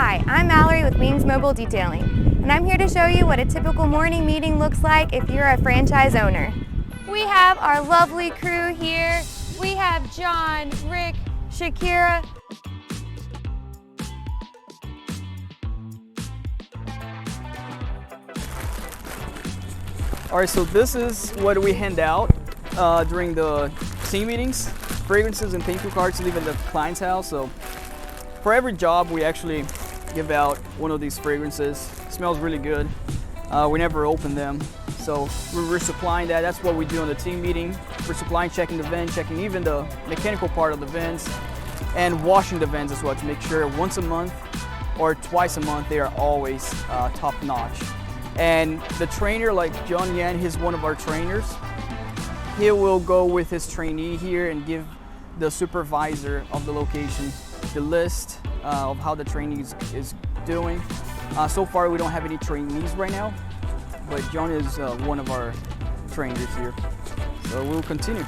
Hi, I'm Mallory with Weems Mobile Detailing, and I'm here to show you what a typical morning meeting looks like if you're a franchise owner. We have our lovely crew here. We have John, Rick, Shakira. All right, so this is what we hand out during the team meetings, fragrances and thank you cards to leave at the client's house. So for every job, we actually give out one of these fragrances. It smells really good. We never open them. So we're supplying that. That's what we do on the team meeting. We're supplying, checking the vent, checking even the mechanical part of the vents, and washing the vents as well to make sure once a month or twice a month they are always top notch. And the trainer, like John Yan, he's one of our trainers. He will go with his trainee here and give the supervisor of the location the list of how the trainee is doing. So far, we don't have any trainees right now, but John is one of our trainers here. So we'll continue.